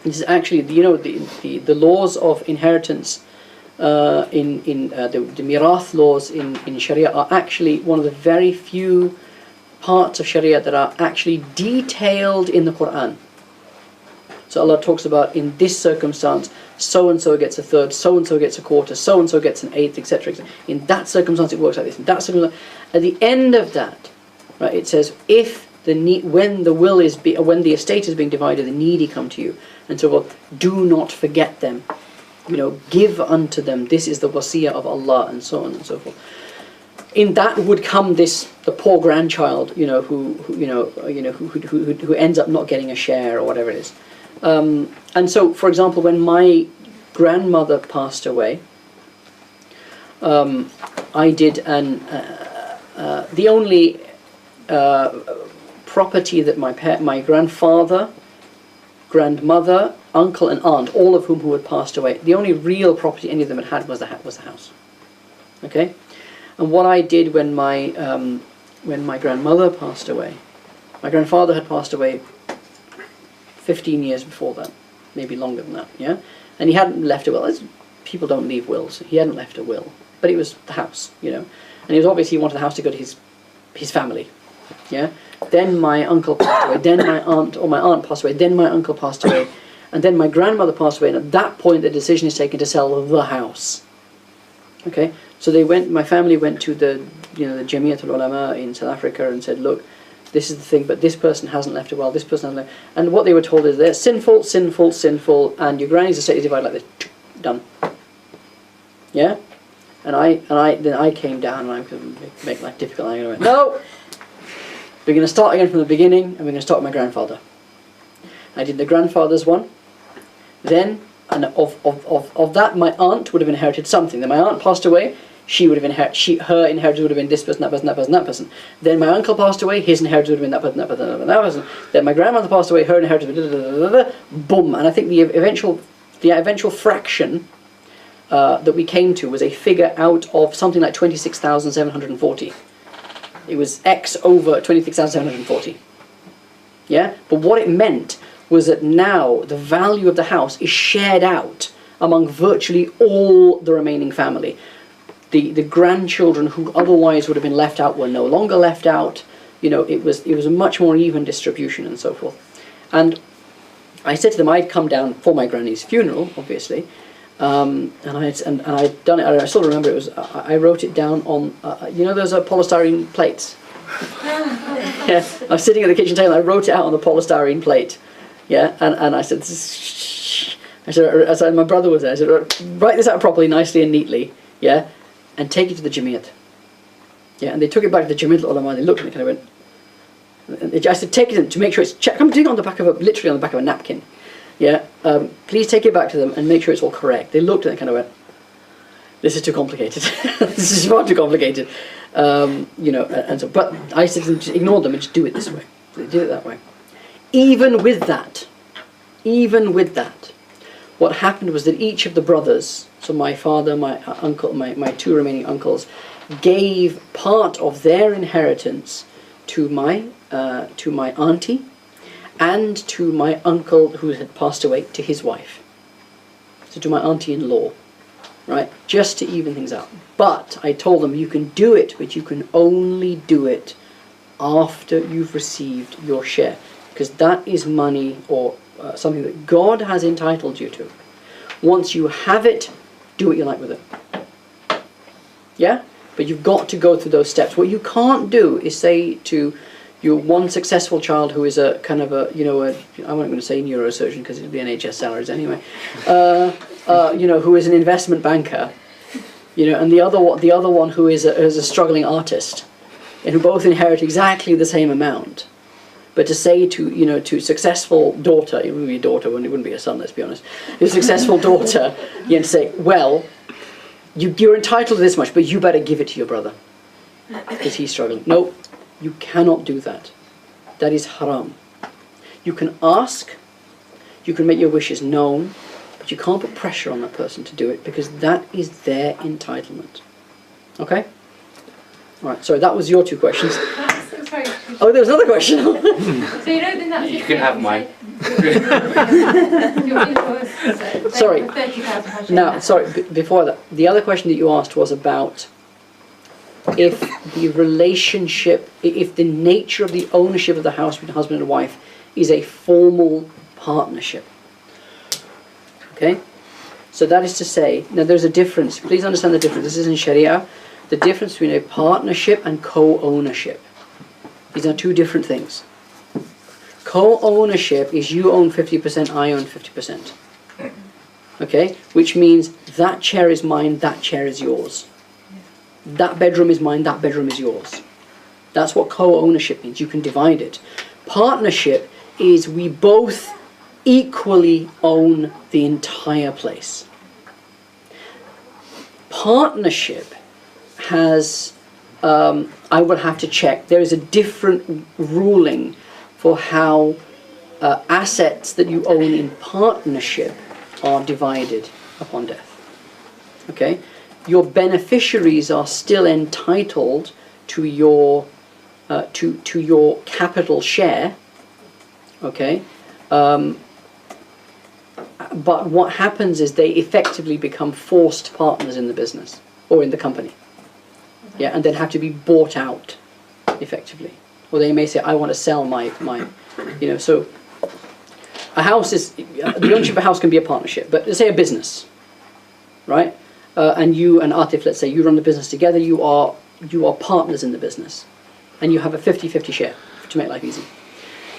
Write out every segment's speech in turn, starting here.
This is actually, you know, the laws of inheritance in the mirath laws in Sharia are actually one of the very few parts of Sharia that are actually detailed in the Quran. So Allah talks about, in this circumstance, so-and-so gets a third, so-and-so gets a quarter, so-and-so gets an eighth, etc. In that circumstance it works like this. In that circumstance, at the end of that, right, it says, when the estate is being divided, the needy come to you, and so forth, do not forget them. You know, give unto them. This is the wasiyah of Allah, and so on and so forth. In that would come the poor grandchild, you know, who ends up not getting a share or whatever it is. And so, for example, when my grandmother passed away, I did the only property that my grandfather, grandmother, uncle and aunt, all of whom had passed away, the only real property any of them had was the house. Okay? And what I did when my grandmother passed away, my grandfather had passed away 15 years before that, maybe longer than that, yeah? And he hadn't left a will. People don't leave wills. He hadn't left a will, but it was the house, you know? And he wanted the house to go to his family, yeah? Then my uncle passed away, then my aunt passed away, then my uncle passed away, and then my grandmother passed away, and at that point the decision is taken to sell the house. Okay? So my family went to the Jamiat al-Ulama in South Africa and said, look, this is the thing, but this person hasn't left a will, this person hasn't left. And what they were told is they're sinful, sinful, sinful, and your granny's estate is divided like this. Done. Yeah? And then I came down and I could make life difficult. And I went, no! We're going to start again from the beginning, and we're going to start with my grandfather. I did the grandfather's one. Then, and of that, my aunt would have inherited something. Then my aunt passed away. She would have her inheritance would have been this person, that person, that person, that person. Then my uncle passed away, his inheritance would have been that person, that person, that person. Then my grandmother passed away, her inheritance would have been boom. And I think the eventual fraction that we came to was a figure out of something like 26,740. It was X over 26,740. Yeah? But what it meant was that now the value of the house is shared out among virtually all the remaining family. The grandchildren who otherwise would have been left out were no longer left out. You know, it was a much more even distribution and so forth. And I said to them, I'd come down for my granny's funeral, obviously, and I'd done it. I still remember it was. I wrote it down on those polystyrene plates. Yeah, I was sitting at the kitchen table. And I wrote it out on the polystyrene plate. Yeah, and I said, my brother was there. I said, write this out properly, nicely and neatly. Yeah. And take it to the Jamiat. Yeah, and they took it back to the Jamiat al-Ulama, and they looked at it and kind of went, I said, take it to make sure it's checked. I'm doing it on the back of literally on the back of a napkin. Yeah, please take it back to them and make sure it's all correct. They looked at it and kind of went, this is too complicated. This is far too complicated. And so, but I said to them, just ignore them and just do it this way. So they did it that way. Even with that, what happened was that each of the brothers, so my father, my uncle, my two remaining uncles, gave part of their inheritance to my auntie and to my uncle who had passed away, to his wife. So to my auntie-in-law, right? Just to even things out. But I told them, you can do it, but you can only do it after you've received your share. Because that is money or something that God has entitled you to. Once you have it, do what you like with it. Yeah? But you've got to go through those steps. What you can't do is say to your one successful child who is a kind of I'm not going to say neurosurgeon because it'll be NHS salaries anyway, who is an investment banker, and the other one who is a struggling artist, and who both inherit exactly the same amount. But to say to successful daughter, it wouldn't be a daughter, it wouldn't be a son, let's be honest, a successful daughter, to say, well, you're entitled to this much, but you better give it to your brother, because he's struggling. No, you cannot do that. That is haram. You can ask, you can make your wishes known, but you can't put pressure on that person to do it, because that is their entitlement. Okay? Alright, so that was your two questions. sorry. Oh, there was another question. So you know, then that's You can have mine. Your in-laws, Sorry. £30,000. Now, sorry, before that, the other question that you asked was about if the relationship, if the nature of the ownership of the house between husband and wife is a formal partnership. Okay? So that is to say, now there's a difference, please understand the difference, this is in Sharia, the difference between a partnership and co-ownership. These are two different things. Co-ownership is you own 50%, I own 50%. Okay? Which means that chair is mine, that chair is yours. That bedroom is mine, that bedroom is yours. That's what co-ownership means. You can divide it. Partnership is we both equally own the entire place. Partnership has, I would have to check, there is a different ruling for how assets that you own in partnership are divided upon death. Okay? Your beneficiaries are still entitled to your to your capital share. Okay? But what happens is they effectively become forced partners in the business or in the company. Yeah, and then have to be bought out effectively. Or they may say, I want to sell my so a house is, the ownership of a house can be a partnership, but let's say a business, right? And you and Atif, let's say you run the business together, you are partners in the business. And you have a 50-50 share to make life easy.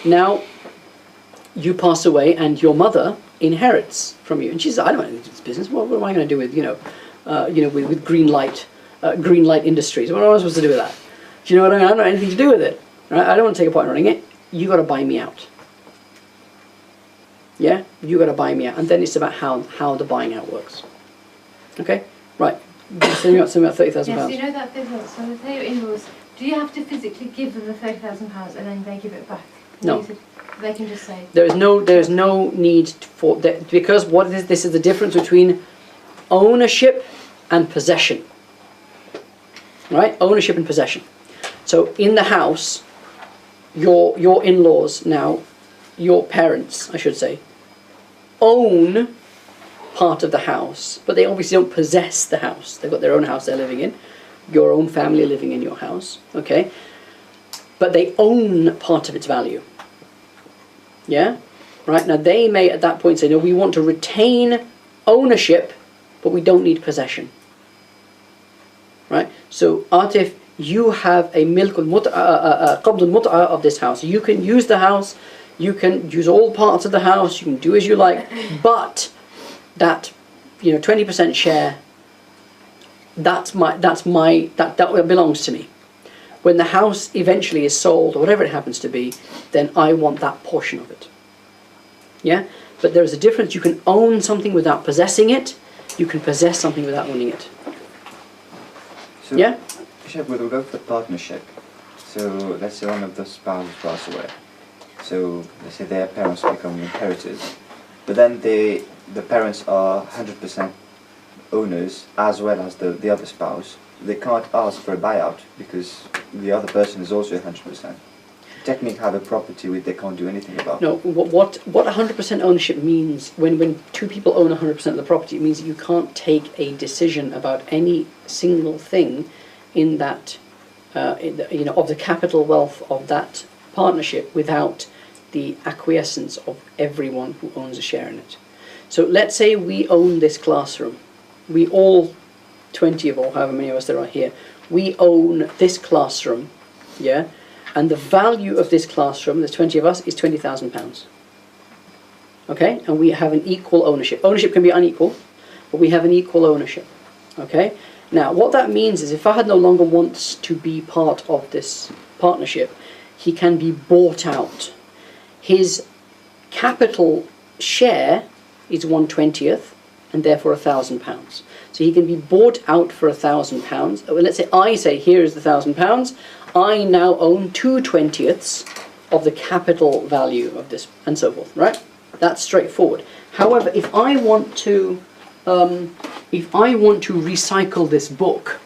Now, you pass away and your mother inherits from you. And she says, I don't want anything to do with this business. What am I going to do with, with green light industries? What am I supposed to do with that? Do you know what I mean? I don't have anything to do with it. Right? I don't want to take a part in running it. You got to buy me out. Yeah? You got to buy me out. And then it's about how the buying out works. Okay? Right. Something about £30,000. Yes, you know that business. So if they're your in-laws, do you have to physically give them the £30,000 and then they give it back? No. They can just say. There is no need for that, because this is the difference between ownership and possession. Right? Ownership and possession. So in the house, your in-laws now, your parents, I should say, own part of the house, but they obviously don't possess the house. They've got their own house they're living in, your own family living in your house, okay? But they own part of its value. Yeah? Right? Now they may at that point say, no, we want to retain ownership, but we don't need possession. Right? So Atif, you have a qabd al-mut'a of this house. You can use the house, you can use all parts of the house, you can do as you like, but that 20% share, that belongs to me. When the house eventually is sold, or whatever it happens to be, then I want that portion of it. Yeah? But there is a difference. You can own something without possessing it. You can possess something without owning it. So, yeah? Sheikh, with regard to the partnership, so let's say one of the spouses pass away. So let's say their parents become inheritors. But then the parents are 100% owners as well as the other spouse. They can't ask for a buyout because the other person is also 100%. Technically have a property which they can't do anything about. No, what 100% ownership means, when two people own 100% of the property, it means that you can't take a decision about any single thing in that, of the capital wealth of that partnership without the acquiescence of everyone who owns a share in it. So let's say we own this classroom. We all, 20 of or however many of us there are here, we own this classroom, yeah? And the value of this classroom, there's 20 of us, is £20,000. Okay? And we have an equal ownership. Ownership can be unequal, but we have an equal ownership. Okay? Now, what that means is if Fahad no longer wants to be part of this partnership, he can be bought out. His capital share is 1/20th, and therefore £1,000. So he can be bought out for £1,000. Let's say I say, here is the £1,000. I now own 2/20ths of the capital value of this, and so forth, right? That's straightforward. However, if I want to recycle this book,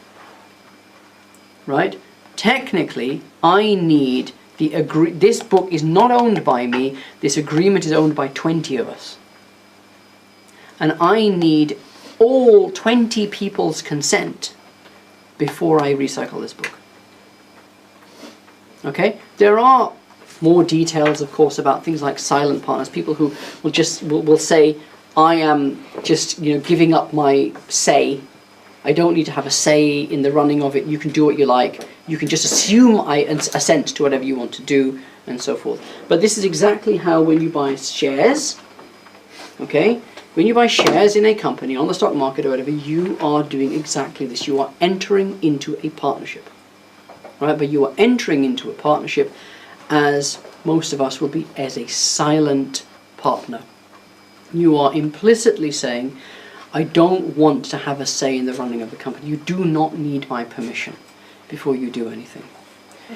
right? Technically, I need this book is not owned by me, this agreement is owned by 20 of us. And I need all 20 people's consent before I recycle this book. Okay? There are more details, of course, about things like silent partners, people who will say, I am just giving up my say. I don't need to have a say in the running of it. You can do what you like. You can just assume I assent to whatever you want to do, and so forth. But this is exactly how, when you buy shares, okay, when you buy shares in a company on the stock market or whatever, you are doing exactly this. You are entering into a partnership, right? But you are entering into a partnership, as most of us will be, as a silent partner. You are implicitly saying, I don't want to have a say in the running of the company. You do not need my permission before you do anything.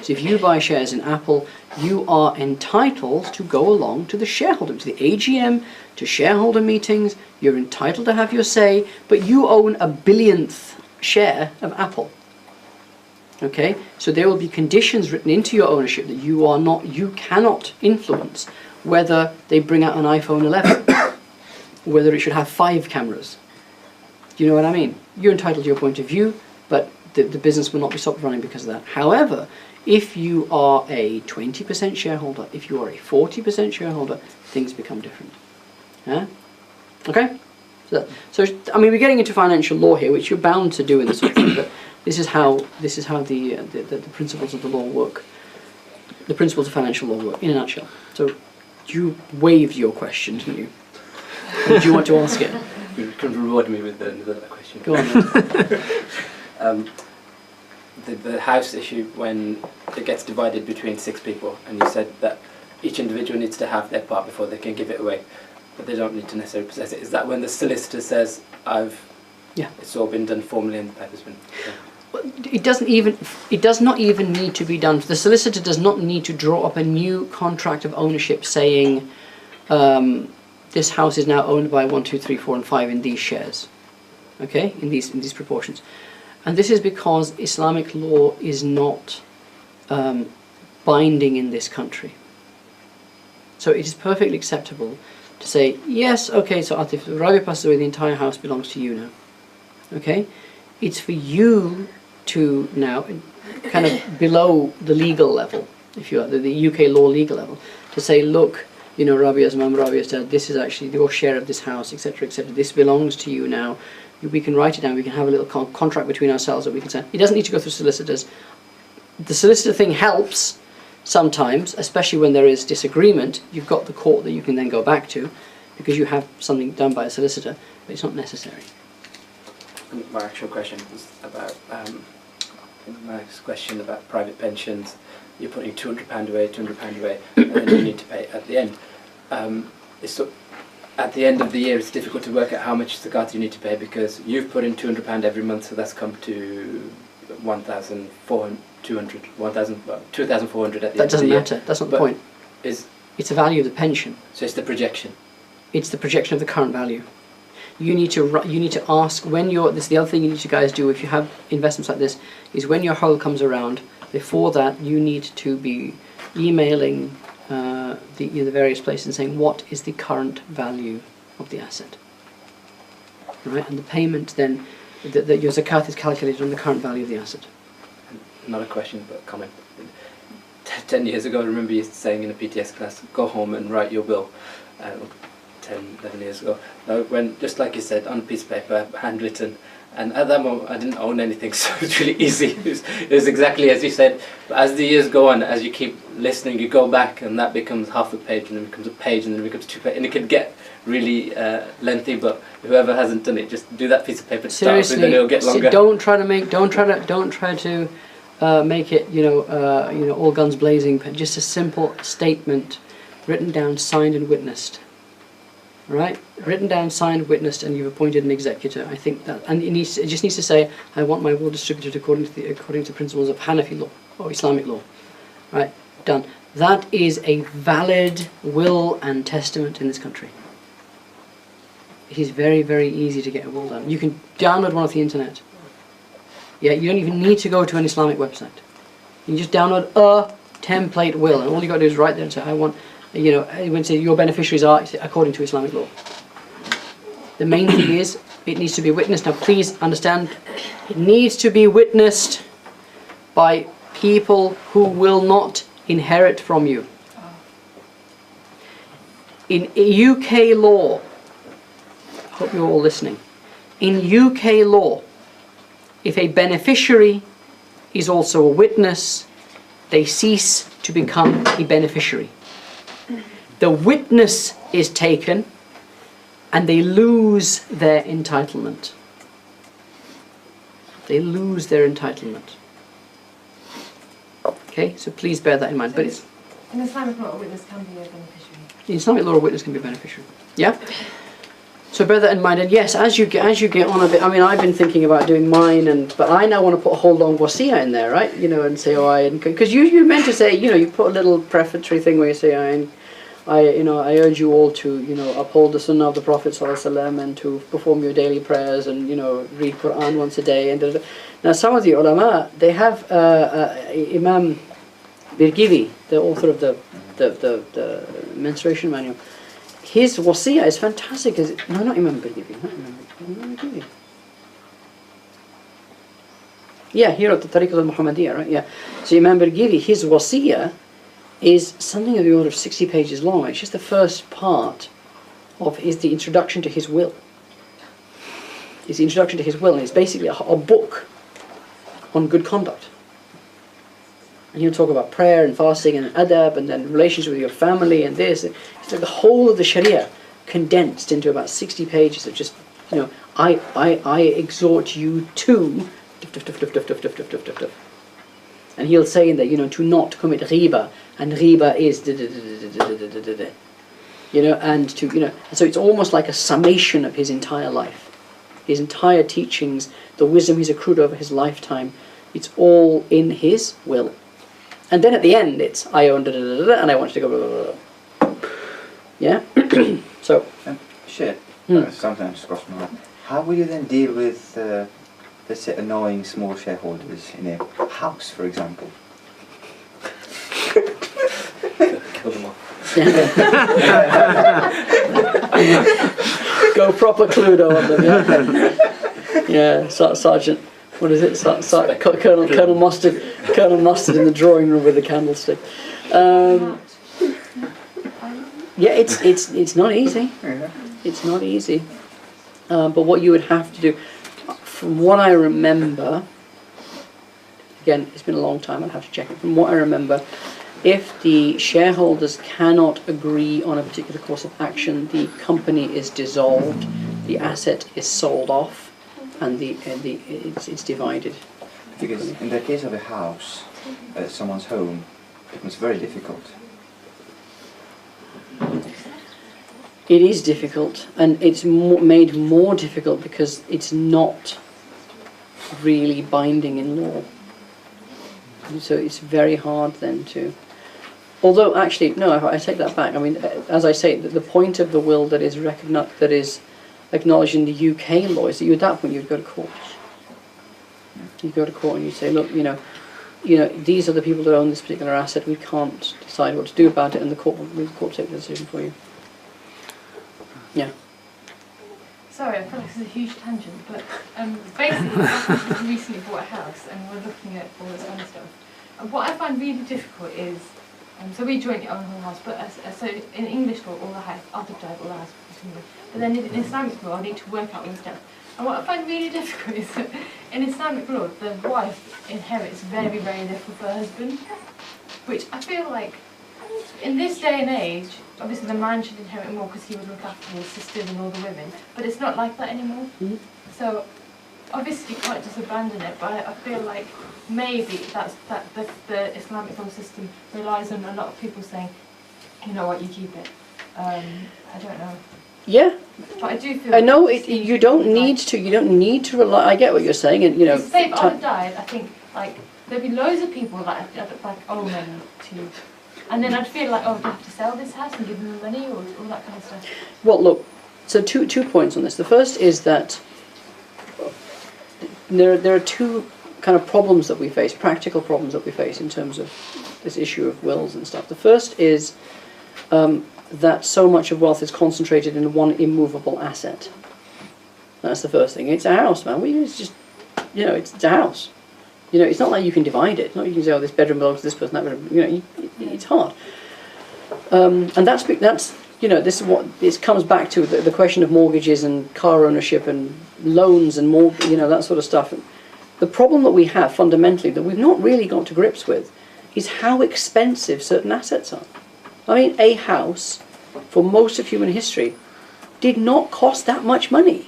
So if you buy shares in Apple, you are entitled to go along to the shareholder, to the AGM, to shareholder meetings. You're entitled to have your say, but you own a billionth share of Apple. Okay, so there will be conditions written into your ownership that you cannot influence whether they bring out an iPhone 11, whether it should have 5 cameras. Do you know what I mean? You're entitled to your point of view, but the business will not be stopped running because of that. However, if you are a 20% shareholder, if you are a 40% shareholder, things become different. Yeah? Okay? So I mean, we're getting into financial law here, which you're bound to do in this sort of thing, but this is how the principles of the law work. The principles of financial law work, in a nutshell. So you waived your question, didn't you? Or do you want to ask it? You can reward me with another question. Go on then. The house issue, when it gets divided between 6 people, and you said that each individual needs to have their part before they can give it away, but they don't need to necessarily possess it. Is that when the solicitor says, it's all been done formally and the paper's been done? It does not even need to be done. The solicitor does not need to draw up a new contract of ownership saying, this house is now owned by 1, 2, 3, 4, and 5 in these shares. Okay, in these proportions. And this is because Islamic law is not binding in this country. So it is perfectly acceptable to say, yes, okay, so if Rabi passes away, the entire house belongs to you now. Okay? It's for you to now, kind of below the legal level, if you are, the UK law legal level, to say, look, Rabia's mum, Rabia's dad, this is actually your share of this house, etc., etc. This belongs to you now. We can write it down, we can have a little contract between ourselves that we can say. It doesn't need to go through solicitors. The solicitor thing helps sometimes, especially when there is disagreement. You've got the court that you can then go back to because you have something done by a solicitor, but it's not necessary. My actual question was about private pensions. You're putting £200 away, £200 away, and then you need to pay at the end. At the end of the year, it's difficult to work out how much zakat you need to pay because you've put in £200 every month, so that's come to 2,400 at the That end of the year. That doesn't matter. That's not the point. It's the value of the pension. So it's the projection. It's the projection of the current value. You need to ask when this is the other thing you need to guys do if you have investments like this, is when your whole comes around, before that you need to be emailing the various places and saying what is the current value of the asset, right? And the payment then, that your zakat is calculated on the current value of the asset. Not a question, but a comment. 10 years ago, I remember you saying in a PTS class, go home and write your will. 10, 11 years ago. When, just like you said, on a piece of paper, handwritten, and at that moment I didn't own anything, so it was really easy. It was exactly as you said. But as the years go on, as you keep listening, you go back, and that becomes half a page, and then it becomes a page, and then it becomes 2 pages, and it can get really lengthy. But whoever hasn't done it, just do that piece of paper to start with, and then it'll get longer. Don't try to make it all guns blazing. Just a simple statement, written down, signed, and witnessed. Right, written down, signed, witnessed, and you've appointed an executor. I think that, and it just needs to say, I want my will distributed according to principles of Hanafi law or Islamic law. Right, done. That is a valid will and testament in this country. It is very, very easy to get a will done. You can download one off the internet. Yeah, you don't even need to go to an Islamic website. You just download a template will, and all you got to do is write there and say, I want, you know, when you say your beneficiaries are according to Islamic law. The main thing is, it needs to be witnessed. Now please understand, it needs to be witnessed by people who will not inherit from you. In UK law, I hope you're all listening, in UK law, if a beneficiary is also a witness, they cease to become a beneficiary. The witness is taken and they lose their entitlement. They lose their entitlement. Okay, so please bear that in mind. So but it's in Islamic law, a witness can be a beneficiary. in Islamic law, a witness can be a beneficiary. Yeah. So bear that in mind. And yes, as you get on a bit, I mean, I've been thinking about doing mine, but I now want to put a whole long wasiya in there, right? You know, and say, because you meant to say, you know, you put a little prefatory thing where you say, I urge you all to, you know, uphold the sunnah of the Prophet ﷺ and to perform your daily prayers and, you know, read Quran once a day. And now some of the ulama, they have Imam Birgivi, the author of the menstruation manual. His wasiya is fantastic. No, not Imam Birgivi. Imam Birgivi. Yeah, here at the Tariqat al-Muhammadiyah, right? Yeah. So Imam Birgivi, his wasiya is something of the order of 60 pages long. It's just the first part of the introduction to his will. It's the introduction to his will, and it's basically a book on good conduct. And he'll talk about prayer and fasting and adab and then relations with your family and this. It's like the whole of the Sharia condensed into about 60 pages of just, you know, I exhort you to... And he'll say in there, you know, to not commit riba, and riba is you know, and to, you know, so it's almost like a summation of his entire life, his entire teachings, the wisdom he's accrued over his lifetime. It's all in his will. And then at the end, it's I own and I want you to go blah, blah, blah. Yeah. So. Shit. Sometimes cross my mind. How will you then deal with, let's say, annoying small shareholders in a house, for example? Kill them all. Go proper Cluedo on them. Yeah. Yeah. Sergeant. What is it? Colonel Mustard in the drawing room with the candlestick. Yeah, it's not easy. It's not easy. But what you would have to do, from what I remember, again, it's been a long time. I'd have to check it. From what I remember, if the shareholders cannot agree on a particular course of action, the company is dissolved, the asset is sold off, and it's divided. Because in the case of a house, someone's home, it becomes very difficult. It is difficult, and it's made more difficult because it's not really binding in law. And so it's very hard then to... Although, actually, no, I take that back. I mean, as I say, the point of the will that is acknowledged in the UK law is that at that point you'd go to court. You go to court and you say, look, you know, these are the people that own this particular asset. We can't decide what to do about it, and the court will take the decision for you. Yeah. Sorry, I feel like this is a huge tangent, but basically, I recently bought a house and we're looking at all this kind of stuff. And what I find really difficult is, so we jointly own the whole house, but so in English law, all the house, all the house, but then in Islamic law, I need to work out all the steps. And what I find really difficult is that in Islamic law, the wife inherits very, very little for her husband, which I feel like, in this day and age, obviously the man should inherit more because he would look after his sisters and all the women, but it's not like that anymore. Mm-hmm. So obviously you can't just abandon it, but I feel like maybe the Islamic law system relies on a lot of people saying, you know what, you keep it. I don't know. Yeah. But I do feel. I know you don't need to. You don't need to rely. I get what you're saying, and you know. Say if I died, I think like there'd be loads of people that like owe money to. And then I'd feel like, oh, do I have to sell this house and give them the money, or all that kind of stuff? Well, look, so two points on this. The first is that there are two kind of problems that we face, practical problems that we face in terms of this issue of wills and stuff. The first is that so much of wealth is concentrated in one immovable asset. That's the first thing. It's a house, man. It's just, it's a house. It's not like you can divide it. It's not like you can say, oh, this bedroom belongs to this person, that bedroom. It's hard. And that's this is what this comes back to, the question of mortgages and car ownership and loans and more, that sort of stuff. The problem that we have fundamentally that we've not really got to grips with is how expensive certain assets are. I mean, a house for most of human history did not cost that much money.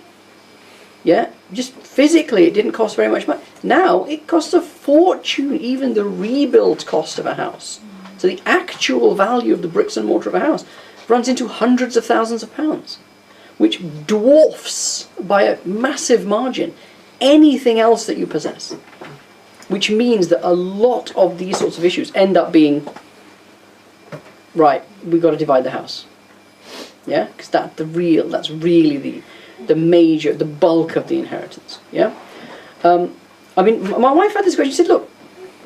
Yeah, just physically it didn't cost very much money. Now it costs a fortune, even the rebuild cost of a house. So the actual value of the bricks and mortar of a house runs into hundreds of thousands of pounds, which dwarfs by a massive margin anything else that you possess. Which means that a lot of these sorts of issues end up being, right, we've got to divide the house. Yeah, because that's really the major, the bulk of the inheritance. Yeah, I mean, my wife had this question. She said, "Look,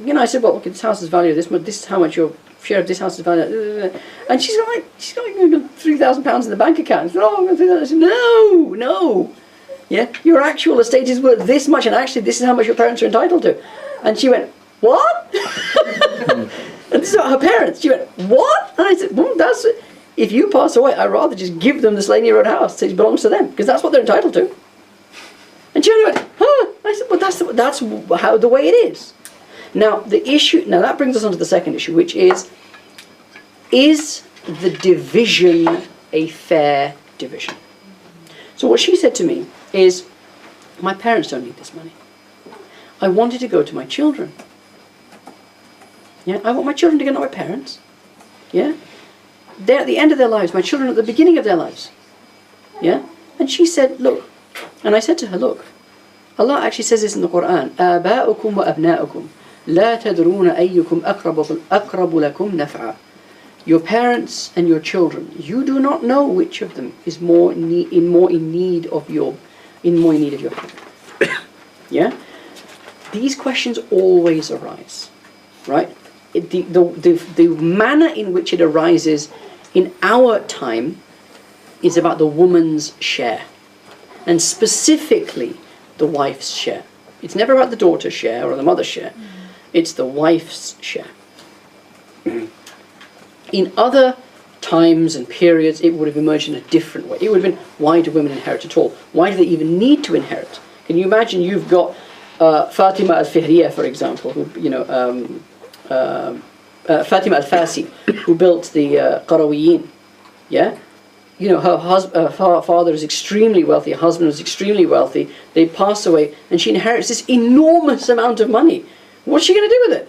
I said, well, okay, this house is valued this much. This is how much your share of this house is valued." And she's got £3,000 in the bank account. I said, "Oh, I'm going to do that." I said, "No, yeah, your actual estate is worth this much, and actually, this is how much your parents are entitled to." And she went, "What?" And this is what her parents. She went, "What?" And I said, "Well, that's it. If you pass away, I'd rather just give them the Slaney Road house. It belongs to them, because that's what they're entitled to." And she only went, "Huh?" I said, "Well, that's how the way it is." Now that brings us on to the second issue, which is the division a fair division? So what she said to me is, my parents don't need this money. I want it to go to my children. Yeah, I want my children to get on my parents. Yeah, they're at the end of their lives. My children are at the beginning of their lives. Yeah, and she said, "Look," and I said to her, "Look, Allah actually says this in the Quran: آباؤكم وأبناؤكم لا تدرون أيكم أقرب لكم نفعا." Your parents and your children, you do not know which of them is more in need of your help. Yeah, these questions always arise, right? The manner in which it arises in our time is about the woman's share, and specifically the wife's share. It's never about the daughter's share or the mother's share. It's the wife's share. In other times and periods, it would have emerged in a different way. It would have been, why do women inherit at all? Why do they even need to inherit? Can you imagine you've got Fatima al-Fihriya, for example, who, Fatima al-Fasi, who built the Qarawiyyin. Yeah? Her father is extremely wealthy, her husband was extremely wealthy, they pass away, and she inherits this enormous amount of money. What's she going to do with it?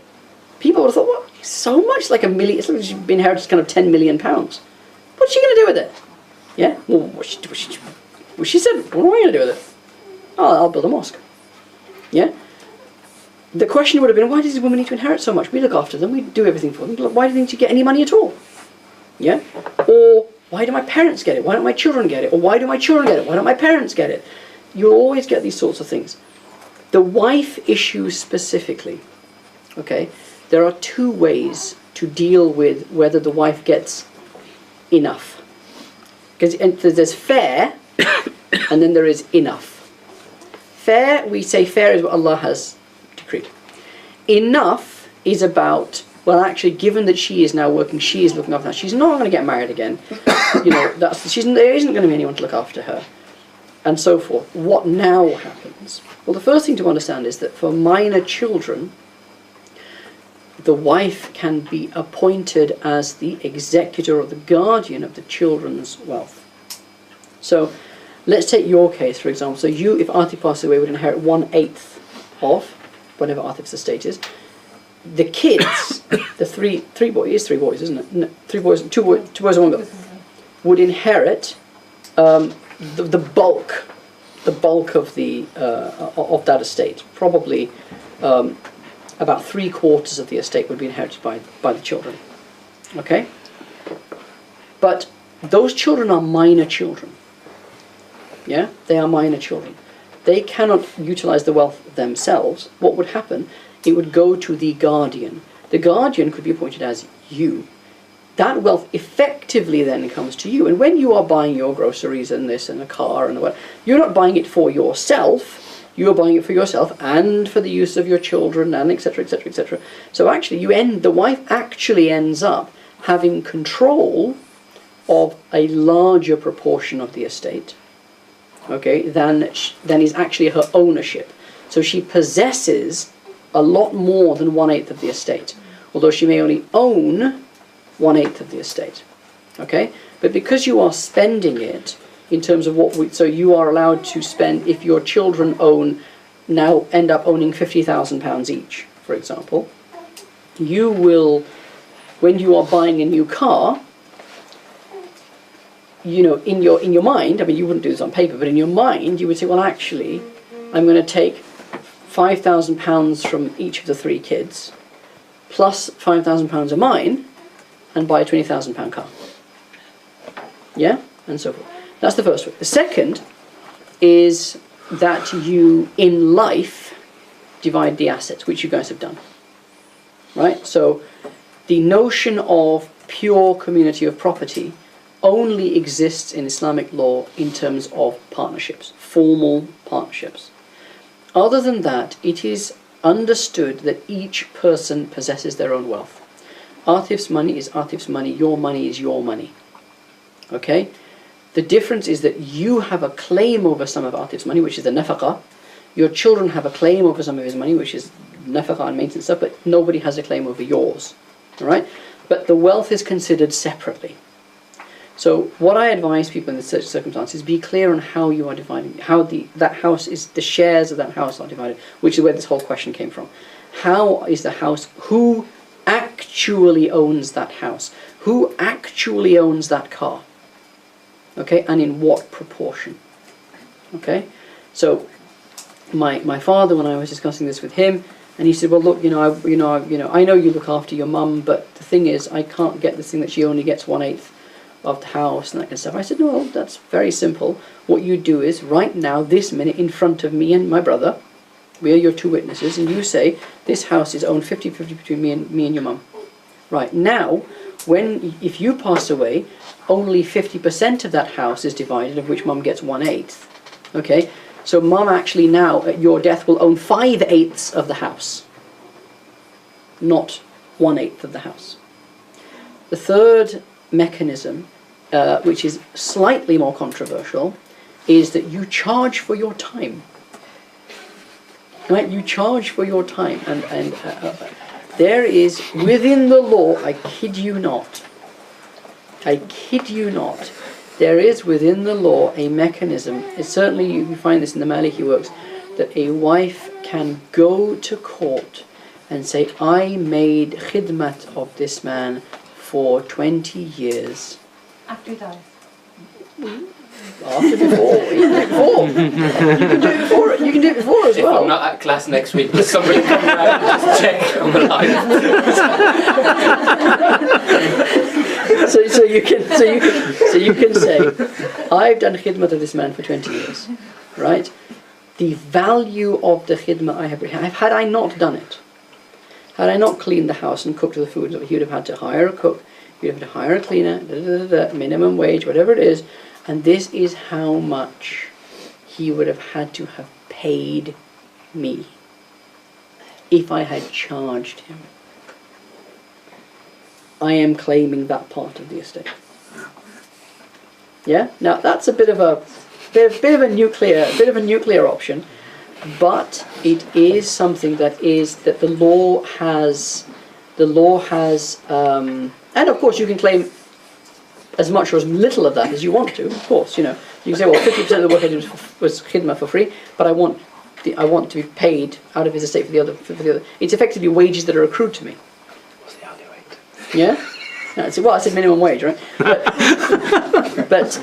People would have thought, what, so much? Like $1 million, it's like she's inherited kind of £10 million. What's she going to do with it? Yeah? Well, she said, what am I going to do with it? Oh, I'll build a mosque. Yeah? The question would have been, why does this woman need to inherit so much? We look after them, we do everything for them. Why do they need to get any money at all? Yeah? Or, why do my parents get it? Why don't my children get it? Or why do my children get it? Why don't my parents get it? You'll always get these sorts of things. The wife issue specifically, okay, there are two ways to deal with whether the wife gets enough. Because there's fair, and then there is enough. Fair, we say fair is what Allah has decreed. Enough is about, well, actually, given that she is now working, she is looking after her. She's not going to get married again. There isn't going to be anyone to look after her, and so forth. What now happens? Well, the first thing to understand is that for minor children, the wife can be appointed as the executor or the guardian of the children's wealth. So, let's take your case, for example. So you, if Atif passed away, would inherit 1/8 of whatever Atif's estate is. The kids, the three boys, isn't it? No, 3 boys, two boys and 1 girl, would inherit the bulk of of that estate. Probably about 3/4 of the estate would be inherited by the children. Okay, but those children are minor children. Yeah, they are minor children. they cannot utilize the wealth themselves, what would happen? It would go to the guardian. The guardian could be appointed as you. That wealth effectively then comes to you. And when you are buying your groceries and this and a car and what, you're not buying it for yourself. You are buying it for yourself and for the use of your children and etc. etc. etc. So actually, the wife actually ends up having control of a larger proportion of the estate, okay, than is actually her ownership. So she possesses a lot more than 1/8 of the estate, although she may only own 1/8 of the estate, okay? But because you are spending it in terms of so you are allowed to spend, if your children now end up owning £50,000 each, for example, you will, when you are buying a new car, you know, in your mind, I mean, you wouldn't do this on paper, but in your mind, you would say, well, actually, I'm going to take £5,000 from each of the 3 kids, plus £5,000 of mine, and buy a £20,000 car. Yeah? And so forth. That's the first one. The second is that you, in life, divide the assets, which you guys have done. Right? So the notion of pure community of property only exists in Islamic law in terms of partnerships, formal partnerships. Other than that, it is understood that each person possesses their own wealth. Atif's money is Atif's money, your money is your money. Okay? The difference is that you have a claim over some of Atif's money, which is the nafaqah. Your children have a claim over some of his money, which is nafaqah and maintenance stuff, but nobody has a claim over yours. Alright? But the wealth is considered separately. So what I advise people in such circumstances, be clear on how you are dividing, how the shares of that house are divided, which is where this whole question came from. How is the house, who actually owns that house? Who actually owns that car? Okay, and in what proportion? Okay, so my father, when I was discussing this with him, and he said, well, look, I know you look after your mum, but the thing is, I can't get this thing that she only gets 1/8 of the house and that kind of stuff. I said, no, that's very simple. What you do is, right now, this minute, in front of me and my brother, we are your 2 witnesses, and you say, this house is owned 50-50 between me and your mum. Right, now, if you pass away, only 50% of that house is divided, of which mum gets 1/8. Okay, so mum actually now, at your death, will own 5/8 of the house, not 1/8 of the house. The third mechanism, which is slightly more controversial, is that you charge for your time. Right, you charge for your time, and there is within the law, I kid you not, there is within the law a mechanism, certainly you find this in the Maliki works, that a wife can go to court and say, I made khidmat of this man for 20 years. After he dies. After, before, even before. You can do it before as well. If I'm not at class next week, does somebody come around and just check on the line? So you can say, I've done khidmat of this man for 20 years, right? The value of the khidmat I have, had I not done it, had I not cleaned the house and cooked the food, he would have had to hire a cook, he would have had to hire a cleaner, minimum wage, whatever it is, and this is how much he would have had to have paid me if I had charged him. I am claiming that part of the estate. Yeah. Now that's a bit of a nuclear option, but it is something that the law has, and of course you can claim as much or as little of that as you want to. Of course, you can say, well, 50% of the work I did was khidmah for free, but I want to be paid out of his estate for the other. It's effectively wages that are accrued to me. What's the hourly rate? Yeah. I said minimum wage, right? But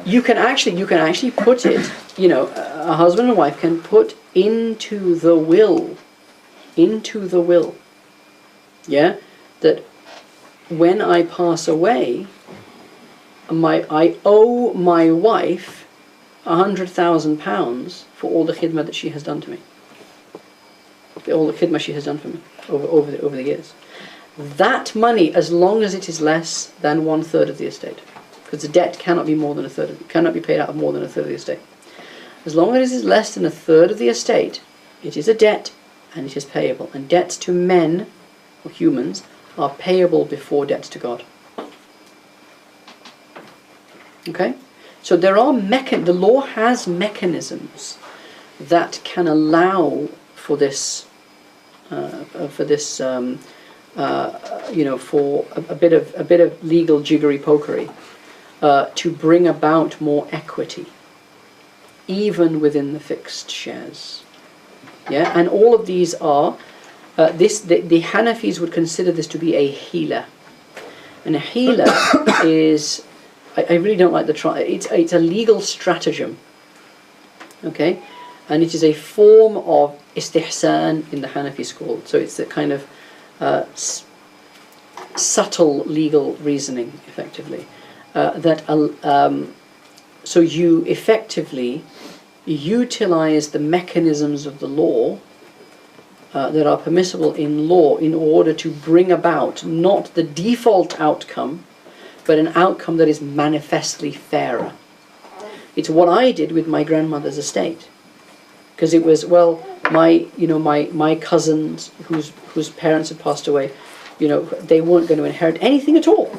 you can actually put it. A husband and wife can put into the will. Yeah, that when I pass away, I owe my wife £100,000 for all the khidmah that she has done to me. All the khidmah she has done for me over the years. That money, as long as it is less than 1/3 of the estate, because the debt cannot be more than a third, cannot be paid out of more than a third of the estate. As long as it is less than a third of the estate, it is a debt and it is payable. And debts to men, or humans, are payable before debts to God. Okay? So there are the law has mechanisms that can allow for this, for a bit of legal jiggery pokery, to bring about more equity, even within the fixed shares. Yeah, and all of these are the Hanafis would consider this to be a hila, and a hila is, I really don't like the it's a legal stratagem. Okay, and it is a form of istihsan in the Hanafi school. So it's a kind of subtle legal reasoning, effectively. So you effectively utilize the mechanisms of the law that are permissible in law in order to bring about not the default outcome, but an outcome that is manifestly fairer. It's what I did with my grandmother's estate, because it was, well, my cousins whose parents had passed away, they weren't going to inherit anything at all.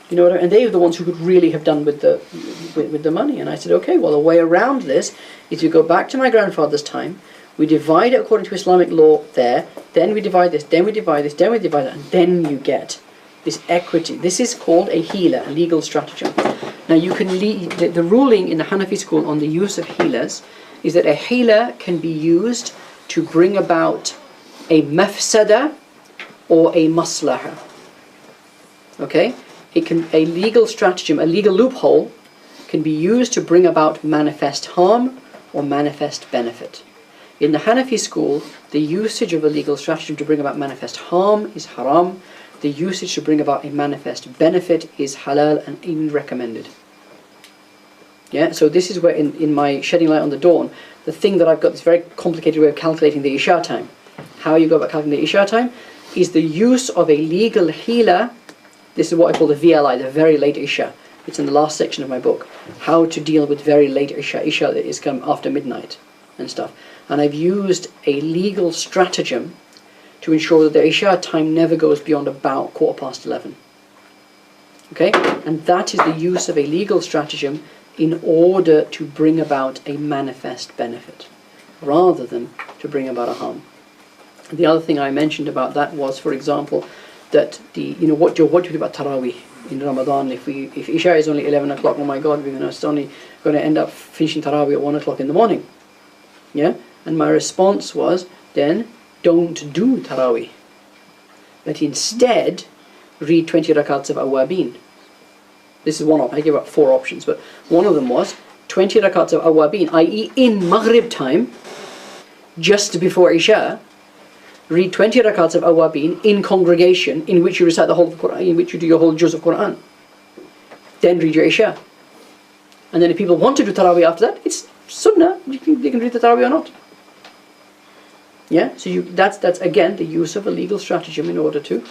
You know what I mean? And they were the ones who could really have done with the money. And I said, okay, well, the way around this is you go back to my grandfather's time, we divide it according to Islamic law there, then we divide this, then we divide this, then we divide that, and then you get this equity. This is called a hila, a legal stratagem. Now you can the ruling in the Hanafi school on the use of hilas is that a hila can be used to bring about a mafsada or a maslaha. Okay? A legal stratagem, a legal loophole, can be used to bring about manifest harm or manifest benefit. In the Hanafi school, the usage of a legal stratagem to bring about manifest harm is haram. The usage to bring about a manifest benefit is halal and even recommended. Yeah, so this is where in my shedding light on the dawn, the thing that I've got this very complicated way of calculating the Isha time. How you go about calculating the Isha time is the use of a legal hila. This is what I call the VLI, the very late Isha. It's in the last section of my book. How to deal with very late Isha. Isha that is come after midnight and stuff. And I've used a legal stratagem to ensure that the Isha time never goes beyond about 11:15. Okay? And that is the use of a legal stratagem in order to bring about a manifest benefit, rather than to bring about a harm. The other thing I mentioned about that was, for example, that what do you do about Taraweeh in Ramadan? If Isha is only 11 o'clock, oh my God, we're only going to end up finishing Taraweeh at 1 o'clock in the morning. Yeah? And my response was, then don't do Taraweeh, but instead read 20 rakats of Awabin. This is one option. I gave up 4 options, but one of them was 20 rakats of Awabin, i.e. in Maghrib time, just before Isha. Read 20 rakats of Awabin in congregation, in which you recite the whole of the Quran, in which you do your whole juz of Quran. Then read your Isha. And then if people want to do Taraweeh after that, it's Sunnah. They can read the Taraweeh or not. Yeah, so that's again the use of a legal stratagem in order to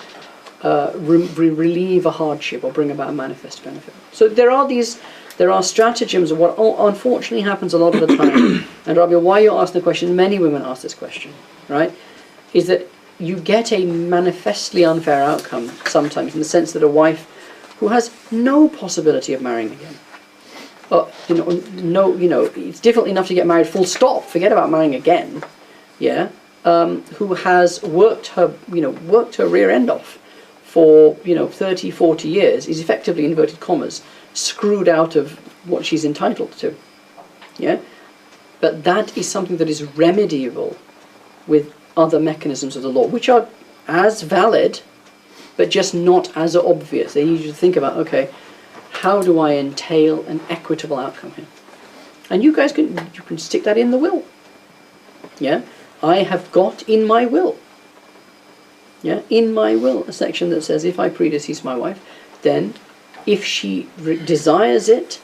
relieve a hardship or bring about a manifest benefit. So there are stratagems of what unfortunately happens a lot of the time. And Rabia, why you ask the question? Many women ask this question, right? Is that you get a manifestly unfair outcome sometimes, in the sense that a wife who has no possibility of marrying again, it's difficult enough to get married full stop, forget about marrying again, yeah, who has worked her rear end off for 30, 40 years, is effectively, inverted commas, screwed out of what she's entitled to, yeah. But that is something that is remediable with other mechanisms of the law, which are as valid, but just not as obvious. They need you to think about, okay, how do I entail an equitable outcome here? And you guys can stick that in the will. Yeah, I have got in my will. Yeah, in my will, a section that says if I predecease my wife, then if she desires it,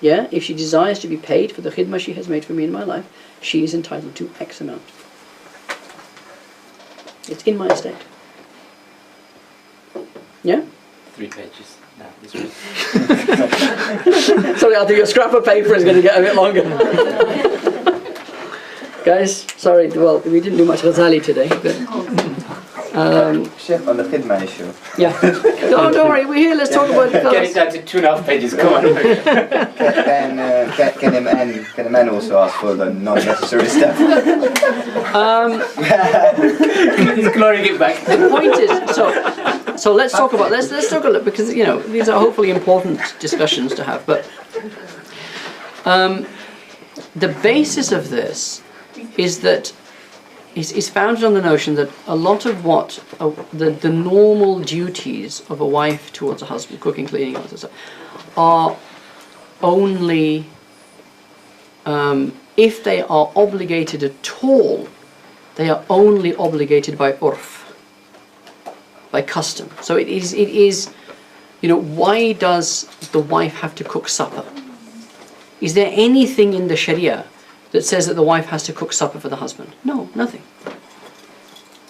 Yeah, if she desires to be paid for the khidmah she has made for me in my life, she is entitled to X amount. It's in my estate. Yeah? 3 pages now. This week. Sorry, I think your scrap of paper is going to get a bit longer. Guys, sorry, well, we didn't do much Ghazali today, but... Sheikh, on the khidmah issue. Yeah. No, don't worry, we're here, let's talk about... Get it down to 2.5 pages, come on. Can a man also ask for the non-necessary stuff? He's glorying it back. The point is, so let's talk about, let's talk a little, because, you know, these are hopefully important discussions to have, but the basis of this is that is founded on the notion that a lot of what the normal duties of a wife towards a husband, cooking, cleaning, all that stuff, are only if they are obligated at all, they are only obligated by urf, by custom. So it is, you know, why does the wife have to cook supper? Is there anything in the Sharia that says that the wife has to cook supper for the husband? No, nothing.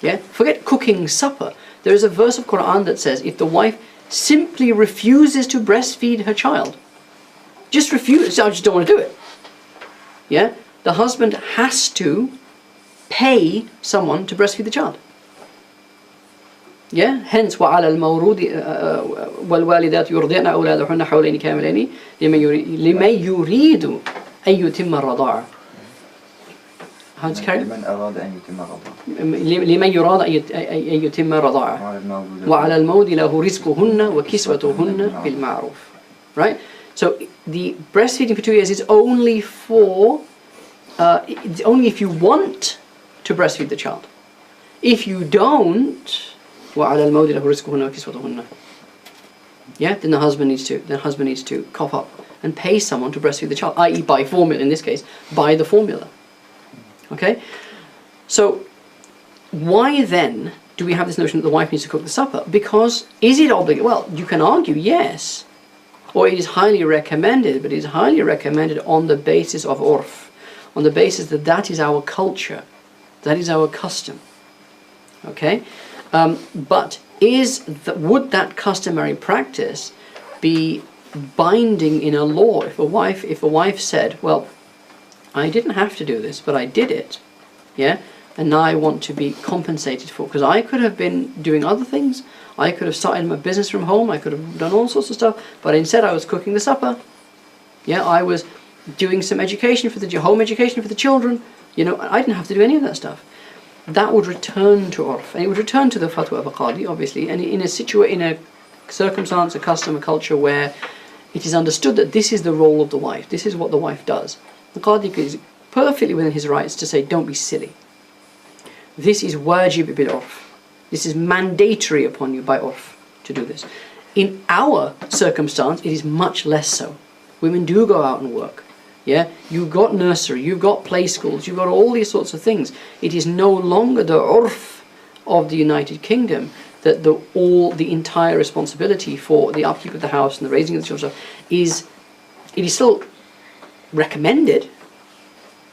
Yeah? Forget cooking supper. There is a verse of Quran that says if the wife simply refuses to breastfeed her child, just refuses, I just don't want to do it. Yeah? The husband has to pay someone to breastfeed the child. Yeah? Hence, وَعَلَى الْمَوْرُودِ وَالْوَالِدَاتُ يُرْضِعْنَ أَوْلَادَهُنَّ حَوْلَيْنِ كَامِلَيْنِ لِمَنْ يُرِيدُ أَنْ يُتِمَّ الرَّضَاعَ. How does it carry? لمن أراد أن يتم الرضاعة. لمن يراد أن يتم الرضاعة وعلى المولود له رزقهن وكسوتهن بالمعروف. Right? So the breastfeeding for 2 years is only for it's only if you want to breastfeed the child. If you don't, وعلى المولود له رزقهن وكسوتهن. Yeah, then the husband needs to cough up and pay someone to breastfeed the child, i.e. buy formula, in this case, buy the formula. Okay? So, why then do we have this notion that the wife needs to cook the supper? Because, is it obligatory? Well, you can argue, yes. Or it is highly recommended, but it is highly recommended on the basis of urf, on the basis that that is our culture, that is our custom. Okay? But would that customary practice be binding in a law if a wife said, well, I didn't have to do this, but I did it, yeah, and now I want to be compensated for, because I could have been doing other things, I could have started my business from home, I could have done all sorts of stuff, but instead I was cooking the supper, yeah, I was doing some education for home education for the children, you know, I didn't have to do any of that stuff. That would return to urf, and it would return to the fatwa of a qadi, obviously, and in a circumstance, a custom, a culture where it is understood that this is the role of the wife, this is what the wife does. The qadi is perfectly within his rights to say, don't be silly. This is wajib bil urf. This is mandatory upon you by urf to do this. In our circumstance, it is much less so. Women do go out and work. Yeah, you've got nursery, you've got play schools, you've got all these sorts of things. It is no longer the urf of the United Kingdom that the entire responsibility for the upkeep of the house and the raising of the children is still recommended,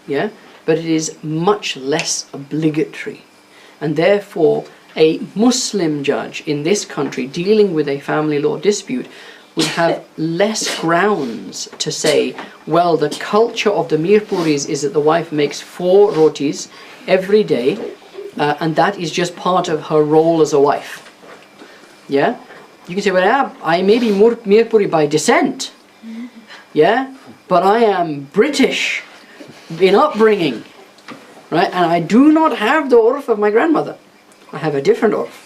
yeah, but it is much less obligatory, and therefore a Muslim judge in this country dealing with a family law dispute would have less grounds to say, well, the culture of the Mirpuris is that the wife makes 4 rotis every day, and that is just part of her role as a wife. Yeah, you can say, well, I may be Mirpuri by descent, yeah, but I am British in upbringing, right? And I do not have the urf of my grandmother. I have a different urf.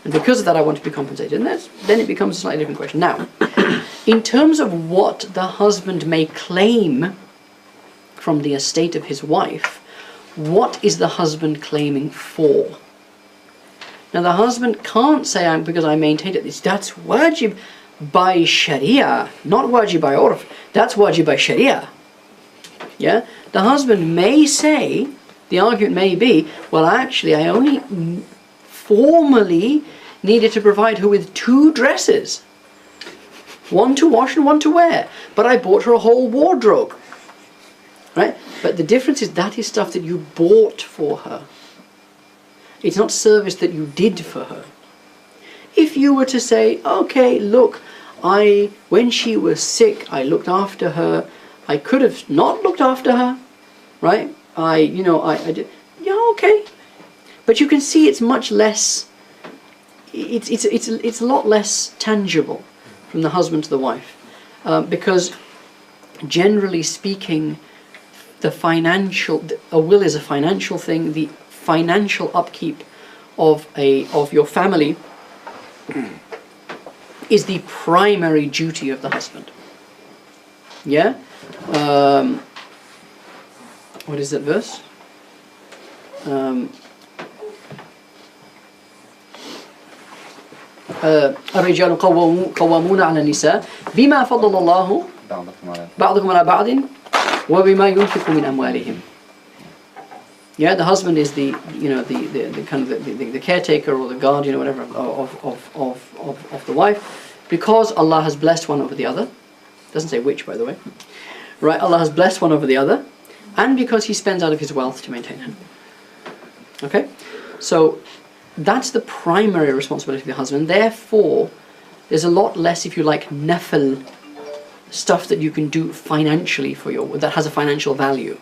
And because of that, I want to be compensated. And then it becomes a slightly different question. Now, in terms of what the husband may claim from the estate of his wife, what is the husband claiming for? Now, the husband can't say, because I maintained it. That's wajib by Sharia, not wajib by urf. That's wajib by Sharia. Yeah? The husband may say, the argument may be, well, actually, I only formally needed to provide her with 2 dresses. One to wash and one to wear. But I bought her a whole wardrobe. Right? But the difference is that is stuff that you bought for her. It's not service that you did for her. If you were to say, okay, look, when she was sick, I looked after her. I could have not looked after her, right? I did. Yeah, okay. But you can see it's much less. It's a lot less tangible from the husband to the wife, because generally speaking, a will is a financial thing. The financial upkeep of your family is the primary duty of the husband. Yeah? What is that verse? الرجال قوامون على النساء بما فضل الله بعضكم على بعض وبما ينفق من أموالهم. Yeah, the husband is the kind of the caretaker or the guardian or whatever of the wife, because Allah has blessed one over the other. Doesn't say which, by the way. Right, Allah has blessed one over the other, and because he spends out of his wealth to maintain her. Okay, so that's the primary responsibility of the husband. Therefore, there's a lot less, if you like, nafil stuff that you can do financially that has a financial value.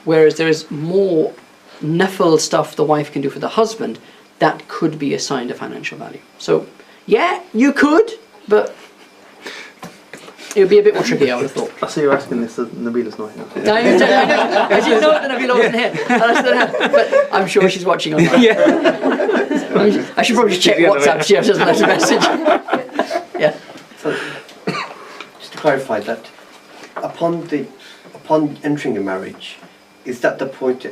Whereas there is more nafil stuff the wife can do for the husband that could be assigned a financial value. So, yeah, you could, but it would be a bit more tricky, I would have thought. I see you're asking this, Nabila's not here. I didn't know that Nabila wasn't here. But I'm sure she's watching online. Yeah. I should probably just check WhatsApp, she has just left a message. Yeah. So, just to clarify that, upon entering a marriage, is that the point?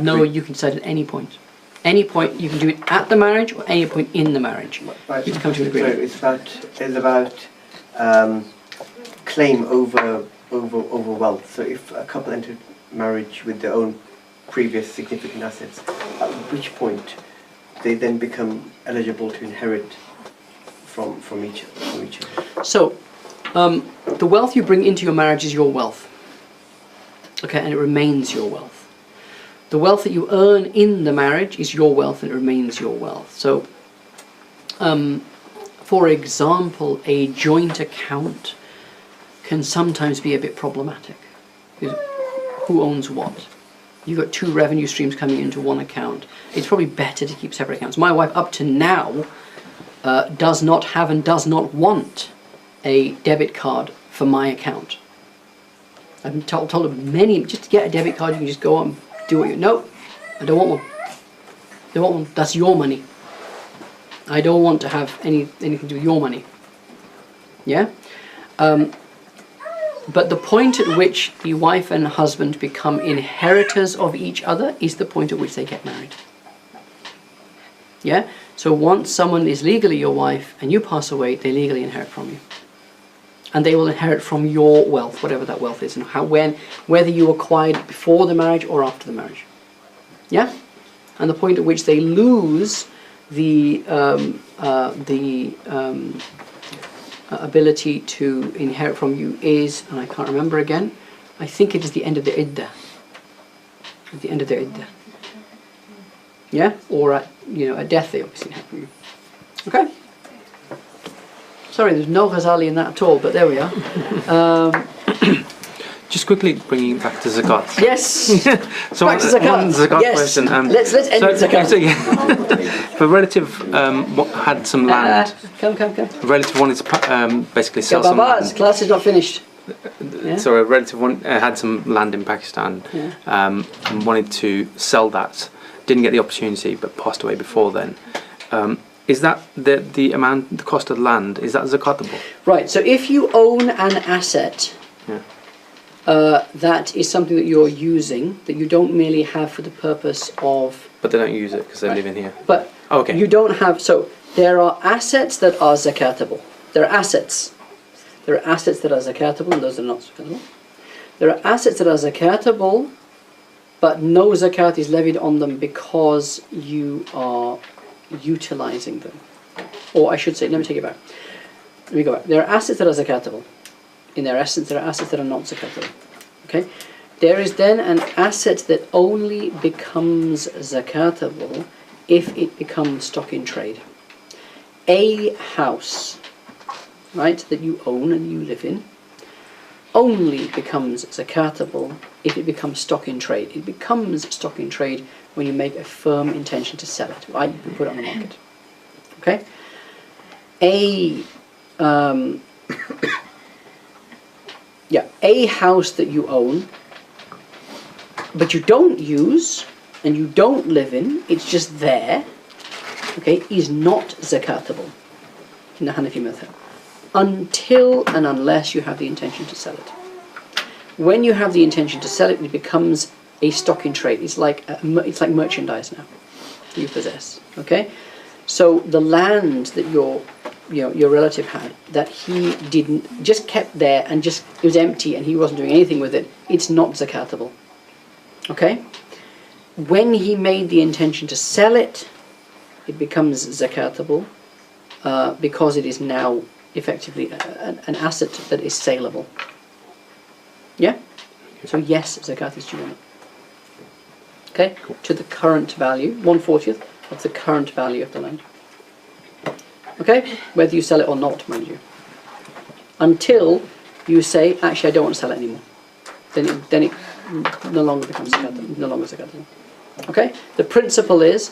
No, you can decide at any point. Any point, you can do it at the marriage or any point in the marriage. Right. You have to come to an agreement. So it's about claim over wealth. So if a couple entered marriage with their own previous significant assets, at which point they then become eligible to inherit from each other? So, the wealth you bring into your marriage is your wealth. Okay, and it remains your wealth. The wealth that you earn in the marriage is your wealth and it remains your wealth. So, for example, a joint account can sometimes be a bit problematic. Who owns what? You've got two revenue streams coming into one account. It's probably better to keep separate accounts. My wife, up to now, does not have and does not want a debit card for my account. I've told her many, just to get a debit card, you can just go on, do what you... No, I don't want one. I don't want one. That's your money. I don't want to have anything to do with your money. Yeah? But the point at which the wife and husband become inheritors of each other is the point at which they get married. Yeah? So once someone is legally your wife and you pass away, they legally inherit from you. And they will inherit from your wealth, whatever that wealth is, and whether you acquired it before the marriage or after the marriage. Yeah? And the point at which they lose the ability to inherit from you is, and I can't remember again, I think it is the end of the iddah. At the end of their iddah. Yeah? Or at death they obviously inherit from you. Okay? Sorry, there's no Ghazali in that at all, but there we are. Just quickly bringing it back to zakat. Yes. So back to zakat. on the zakat yes. question. Let's end with zakat. So, if a relative had some land, Come. a relative wanted to basically sell some land. Class is not finished. Yeah? So a relative had some land in Pakistan, and wanted to sell that. Didn't get the opportunity, but passed away before then. Is that the amount, the cost of the land? Is that zakatable? Right. So if you own an asset, that is something that you're using that you don't merely have for the purpose of. But they don't use it because they live in here. But you don't have. So there are assets that are zakatable. There are assets. There are assets that are zakatable and those that are not zakatable. There are assets that are zakatable, but no zakat is levied on them because you are utilizing them. Or I should say, let me take it back. let me go back. There are assets that are zakatable. In their essence, there are assets that are not zakatable. Okay? There is then an asset that only becomes zakatable if it becomes stock in trade. A house, right, that you own and you live in, only becomes zakatable if it becomes stock in trade. It becomes stock in trade when you make a firm intention to sell it, right? You put it on the market. Okay? A house that you own, but you don't use and you don't live in, it's just there, okay, is not zakatable in the Hanafi madhab until and unless you have the intention to sell it. When you have the intention to sell it, it becomes a stock in trade. It's like merchandise now you possess. Okay, so the land that your relative had that he didn't, just kept there and just it was empty and he wasn't doing anything with it, it's not zakatable. Okay, when he made the intention to sell it, it becomes zakatable because it is now effectively an asset that is saleable. Yeah? So yes, zakat is due on it. Okay? Cool. To the current value, 1/40th of the current value of the land. Okay? Whether you sell it or not, mind you. Until you say, actually I don't want to sell it anymore. Then it no longer becomes zakat, no longer zakatable. Okay? The principle is,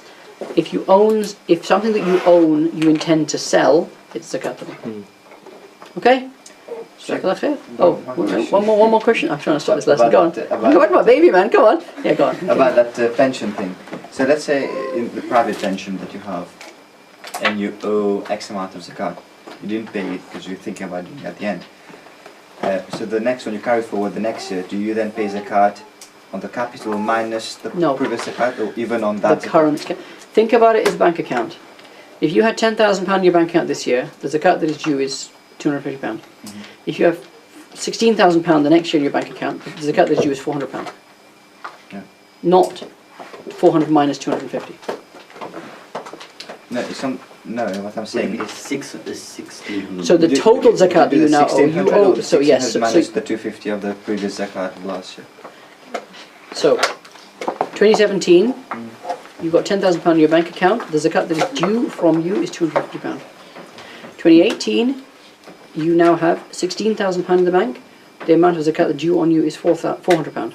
if something that you own you intend to sell, it's zakatable. Okay? Oh, one more question. I'm trying to stop this lesson. Go on. Go on, my baby man. Go on. Yeah, go on. About that pension thing. So let's say in the private pension that you have, and you owe X amount of zakat. You didn't pay it because you're thinking about doing it at the end. So the next one you carry forward the next year. Do you then pay zakat on the capital minus the previous zakat, or even on that? The current. Think about it as a bank account. If you had £10,000 in your bank account this year, the zakat that is due is £250. Mm-hmm. If you have £16,000 the next year in your bank account, the zakat that is due is £400. Yeah. Not 400 minus 250. No, what I'm saying is 16. So the total zakat you now owe, you owe. So yes, minus the 250 of the previous zakat of last year. So 2017, you've got £10,000 in your bank account. The zakat that is due from you is £250. 2018, you now have £16,000 in the bank. The amount of zakat that due on you is £400.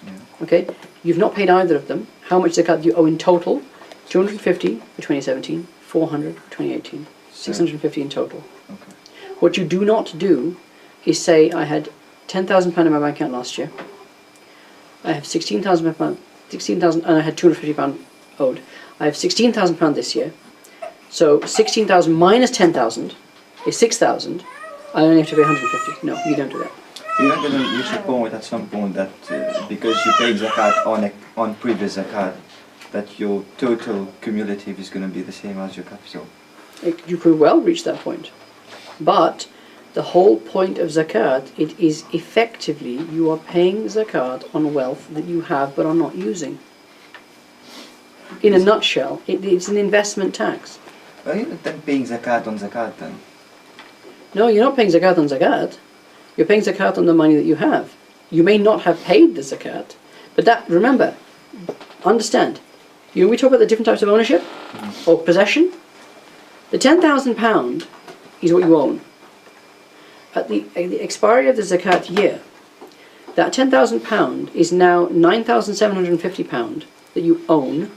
Yeah. Okay, you've not paid either of them. How much zakat do you owe in total? 250 for 2017, 400 for 2018, 650 in total. Okay. What you do not do is say, I had £10,000 in my bank account last year. I have £16,000 and I had £250 owed. I have £16,000 this year. So 16,000 minus 10,000 is 6,000. I only have to pay 150. No, you don't do that. You're not going to reach a point at some point that because you paid zakat on previous zakat, that your total cumulative is going to be the same as your capital. You could well reach that point. But the whole point of zakat, it is effectively you are paying zakat on wealth that you have but are not using. In a nutshell, it's an investment tax. Well, you're not then paying zakat on zakat then. No, you're not paying zakat on zakat. You're paying zakat on the money that you have. You may not have paid the zakat, but that, remember, understand, we talk about the different types of ownership or possession. The £10,000 is what you own. At the expiry of the zakat year, that £10,000 is now £9,750 that you own